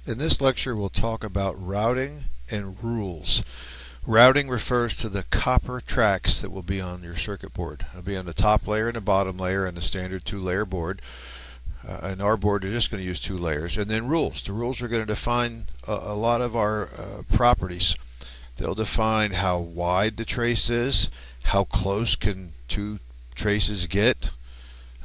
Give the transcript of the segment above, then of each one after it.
In this lecture, we'll talk about routing and rules. Routing refers to the copper tracks that will be on your circuit board. It'll be on the top layer and the bottom layer and the standard two-layer board. In our board, we're just going to use two layers. And then rules. The rules are going to define a lot of our properties. They'll define how wide the trace is, how close can two traces get.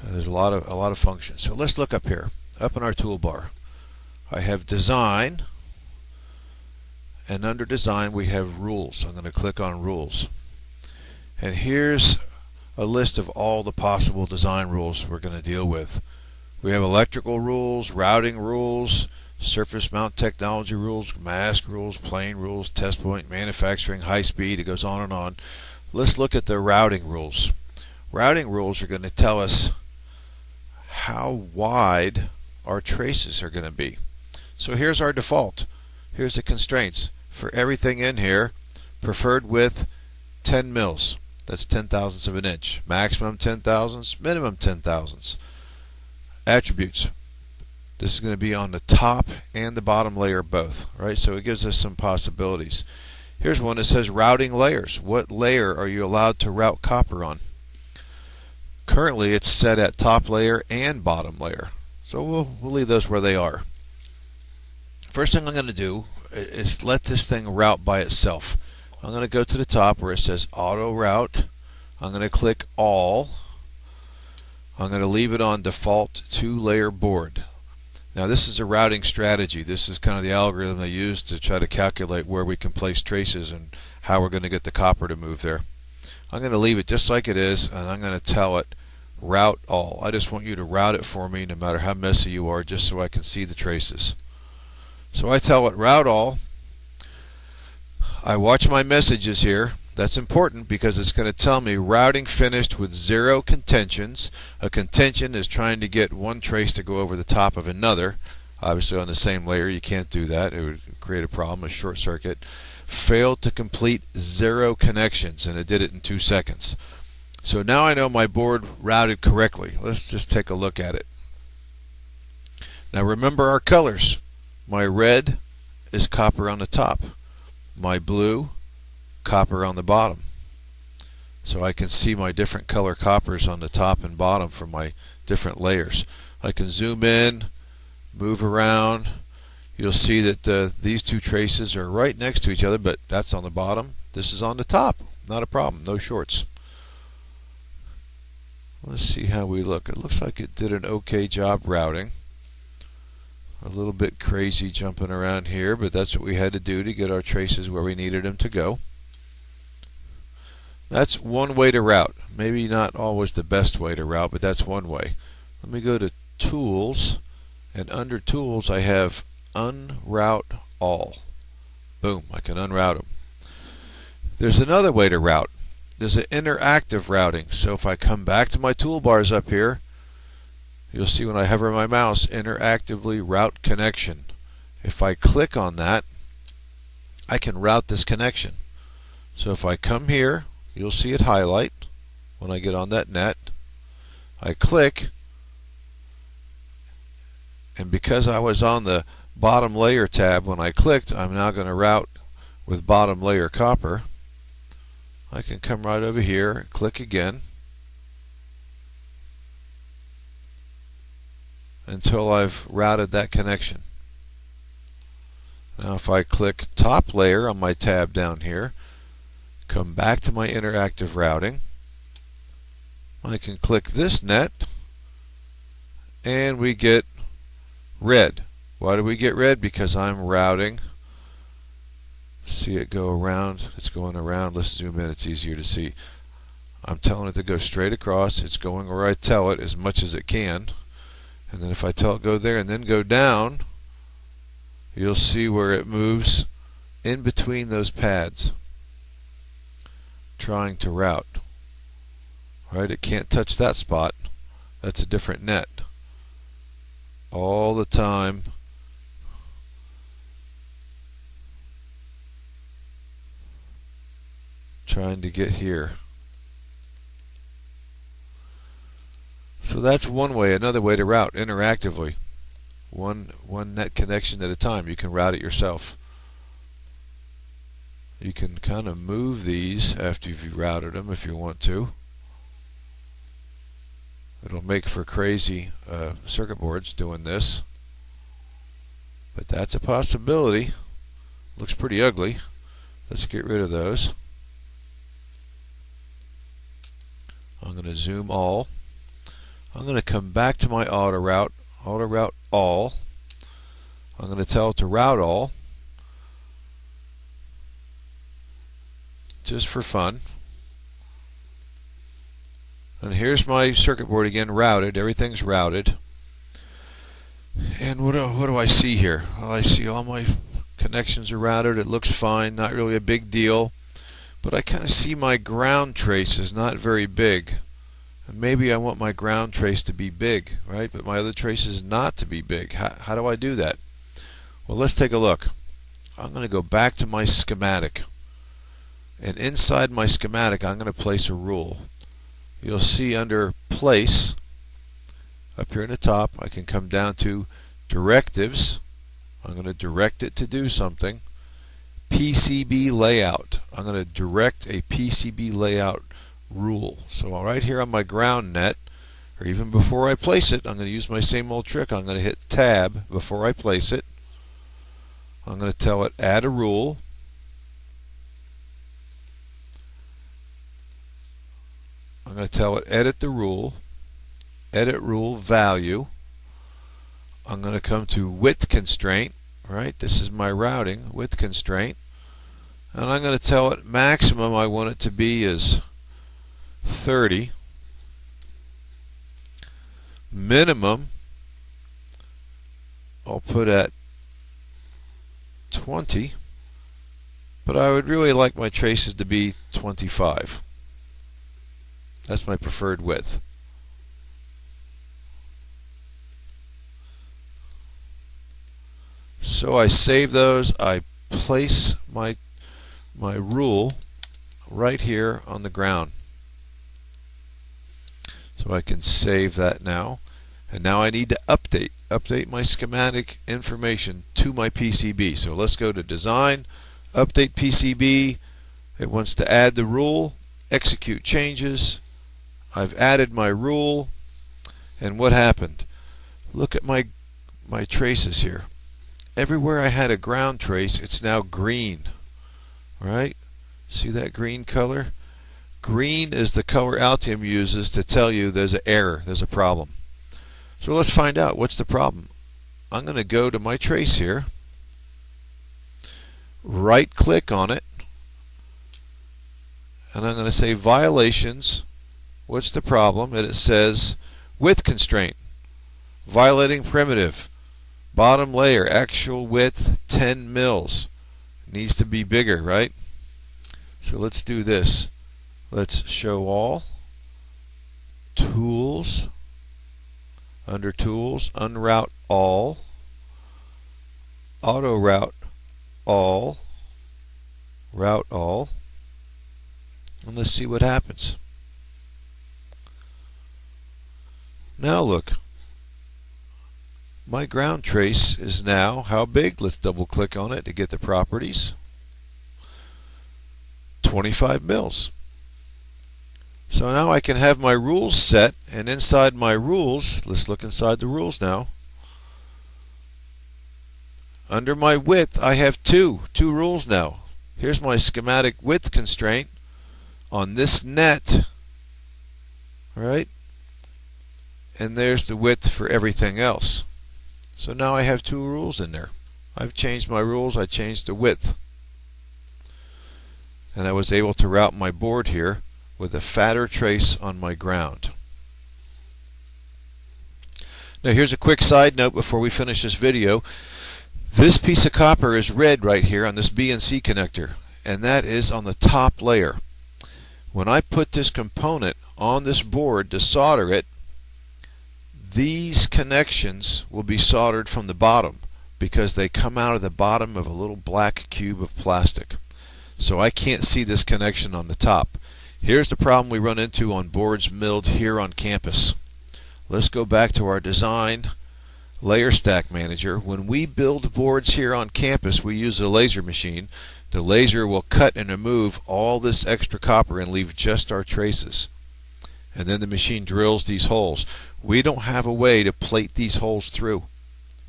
There's a lot of functions. So let's look up here, up in our toolbar. I have design, and under design we have rules. I'm going to click on rules. And here's a list of all the possible design rules we're going to deal with. We have electrical rules, routing rules, surface mount technology rules, mask rules, plane rules, test point, manufacturing, high speed. It goes on and on. Let's look at the routing rules. Routing rules are going to tell us how wide our traces are going to be. So here's our default. Here's the constraints. For everything in here, preferred width 10 mils. That's 10 thousandths of an inch. Maximum 10 thousandths, minimum 10 thousandths. Attributes. This is going to be on the top and the bottom layer both, right? So it gives us some possibilities. Here's one that says routing layers. What layer are you allowed to route copper on? Currently it's set at top layer and bottom layer. So we'll leave those where they are. First thing I'm going to do is let this thing route by itself. I'm going to go to the top where it says auto route. I'm going to click all. I'm going to leave it on default two-layer board. Now this is a routing strategy. This is kind of the algorithm they use to try to calculate where we can place traces and how we're going to get the copper to move there. I'm going to leave it just like it is, and I'm going to tell it route all. I just want you to route it for me no matter how messy you are, just so I can see the traces. So I tell it route all. I watch my messages here. That's important because it's going to tell me routing finished with 0 contentions. A contention is trying to get one trace to go over the top of another. Obviously on the same layer you can't do that. It would create a problem, a short circuit. Failed to complete 0 connections, and it did it in 2 seconds. So now I know my board routed correctly. Let's just take a look at it. Now remember our colors. My red is copper on the top. My blue, copper on the bottom. So I can see my different color coppers on the top and bottom for my different layers. I can zoom in, move around. You'll see that these two traces are right next to each other, but that's on the bottom. This is on the top. Not a problem. No shorts. Let's see how we look. It looks like it did an okay job routing. A little bit crazy jumping around here, but that's what we had to do to get our traces where we needed them to go. That's one way to route. Maybe not always the best way to route, but that's one way. Let me go to Tools, and under Tools I have Unroute All. Boom, I can unroute them. There's another way to route. There's an interactive routing. So if I come back to my toolbars up here, you'll see when I hover my mouse, interactively route connection. If I click on that, I can route this connection. So if I come here, you'll see it highlight when I get on that net. I click, and because I was on the bottom layer tab when I clicked, I'm now going to route with bottom layer copper. I can come right over here, click again, until I've routed that connection. Now if I click top layer on my tab down here, come back to my interactive routing, I can click this net and we get red. Why do we get red? Because I'm routing. See it go around. It's going around. Let's zoom in. It's easier to see. I'm telling it to go straight across. It's going where I tell it as much as it can. And then if I tell it go there and then go down, you'll see where it moves in between those pads, trying to route. Right? It can't touch that spot. That's a different net. All the time. Trying to get here. So that's one way. Another way to route interactively. one net connection at a time. You can route it yourself. You can kind of move these after you've routed them if you want to. It'll make for crazy circuit boards doing this, but that's a possibility. Looks pretty ugly. Let's get rid of those. I'm going to zoom all. I'm going to come back to my auto route all. I'm going to tell it to route all, just for fun. And here's my circuit board again, routed. Everything's routed. And what do I see here? Well, I see all my connections are routed. It looks fine, not really a big deal. But I kind of see my ground trace is not very big. And maybe I want my ground trace to be big, right? But my other trace is not to be big. How do I do that? Well, let's take a look. I'm going to go back to my schematic. And inside my schematic, I'm going to place a rule. You'll see under Place, up here in the top, I can come down to Directives. I'm going to direct it to do something. PCB layout. I'm going to direct a PCB layout rule. So right here on my ground net, or even before I place it, I'm going to use my same old trick. I'm going to hit Tab before I place it. I'm going to tell it add a rule. I'm going to tell it edit the rule. Edit rule value. I'm going to come to width constraint. Right, this is my routing width constraint. And I'm going to tell it maximum I want it to be is 30. Minimum I'll put at 20. But I would really like my traces to be 25. That's my preferred width. So I save those. I place my rule right here on the ground. So I can save that now. And now I need to update my schematic information to my PCB. So let's go to Design, Update PCB. It wants to add the rule, execute changes. I've added my rule, and what happened? Look at my traces here. Everywhere I had a ground trace, it's now green. Right? See that green color? Green is the color Altium uses to tell you there's an error, there's a problem. So let's find out what's the problem. I'm going to go to my trace here, right click on it, and I'm going to say violations. What's the problem? And it says width constraint, violating primitive. Bottom layer, actual width 10 mils. Needs to be bigger, right? So let's do this. Let's show all. Tools. Under Tools, unroute all. Auto route all. Route all. And let's see what happens. Now look. My ground trace is now how big? Let's double click on it to get the properties. 25 mils. So now I can have my rules set, and inside my rules, let's look inside the rules now. Under my width, I have two rules now. Here's my schematic width constraint on this net, right? And there's the width for everything else. So now I have two rules in there. I've changed my rules, I changed the width. And I was able to route my board here with a fatter trace on my ground. Now here's a quick side note before we finish this video. This piece of copper is red right here on this B and C connector, and that is on the top layer. When I put this component on this board to solder it, these connections will be soldered from the bottom because they come out of the bottom of a little black cube of plastic. So I can't see this connection on the top. Here's the problem we run into on boards milled here on campus. Let's go back to our design. Layer Stack Manager. When we build boards here on campus, we use a laser machine. The laser will cut and remove all this extra copper and leave just our traces. And then the machine drills these holes. We don't have a way to plate these holes through.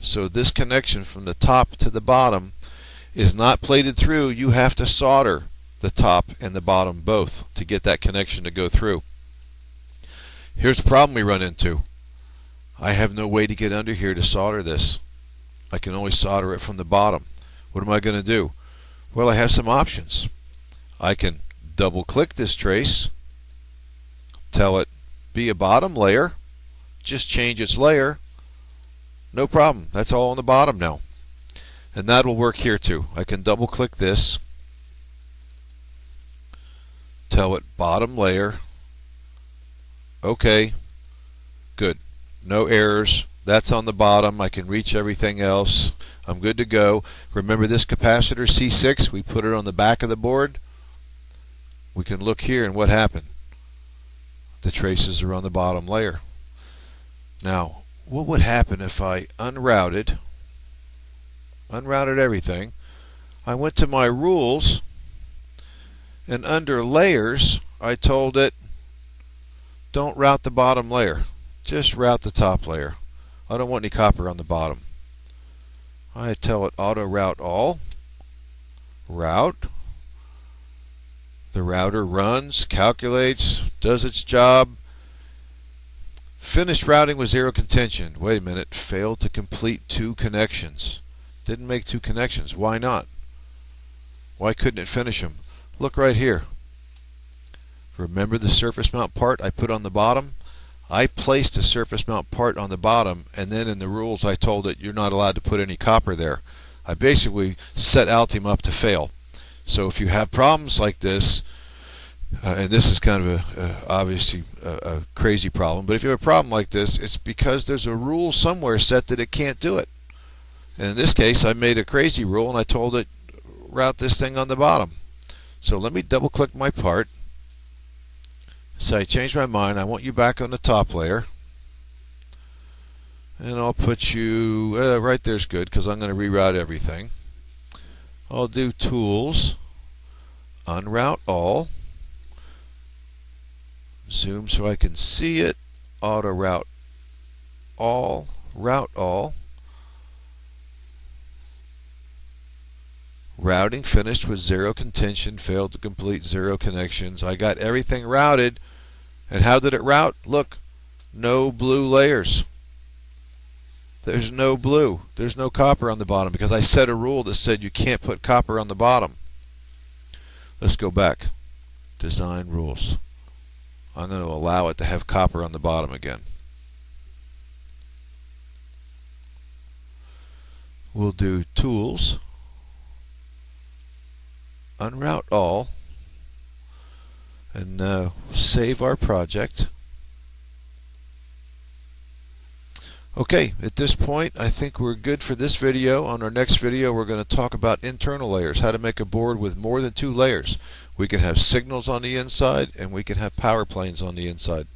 So this connection from the top to the bottom is not plated through. You have to solder the top and the bottom both to get that connection to go through. Here's the problem we run into. I have no way to get under here to solder this. I can only solder it from the bottom. What am I going to do? Well, I have some options. I can double click this trace, tell it be a bottom layer, just change its layer. No problem. That's all on the bottom now. And that will work here too. I can double click this, tell it bottom layer. Okay, good. No errors. That's on the bottom. I can reach everything else. I'm good to go. Remember this capacitor C6? We put it on the back of the board. We can look here and what happened. The traces are on the bottom layer. Now, what would happen if I unrouted everything? I went to my rules, and under layers, I told it, don't route the bottom layer. Just route the top layer. I don't want any copper on the bottom. I tell it auto route all. Route. The router runs, calculates, does its job. Finished routing with zero contention. Wait a minute. Failed to complete 2 connections. Didn't make 2 connections. Why not? Why couldn't it finish them? Look right here. Remember the surface mount part I put on the bottom? I placed a surface mount part on the bottom, and then in the rules I told it you're not allowed to put any copper there. I basically set Altium up to fail. So if you have problems like this, and this is kind of obviously a crazy problem, but if you have a problem like this, it's because there's a rule somewhere set that it can't do it. And in this case, I made a crazy rule and I told it route this thing on the bottom. So let me double click my part. So I changed my mind. I want you back on the top layer. And I'll put you right there's good because I'm going to reroute everything. I'll do Tools, Unroute All, zoom so I can see it, Auto Route All, Route All. Routing finished with 0 contention, failed to complete 0 connections. I got everything routed. And how did it route? Look, no blue layers. There's no blue. There's no copper on the bottom because I set a rule that said you can't put copper on the bottom. Let's go back. Design rules. I'm going to allow it to have copper on the bottom again. We'll do Tools, Unroute All, and save our project. Okay, at this point I think we're good for this video. On our next video we're going to talk about internal layers, how to make a board with more than 2 layers. We can have signals on the inside and we can have power planes on the inside.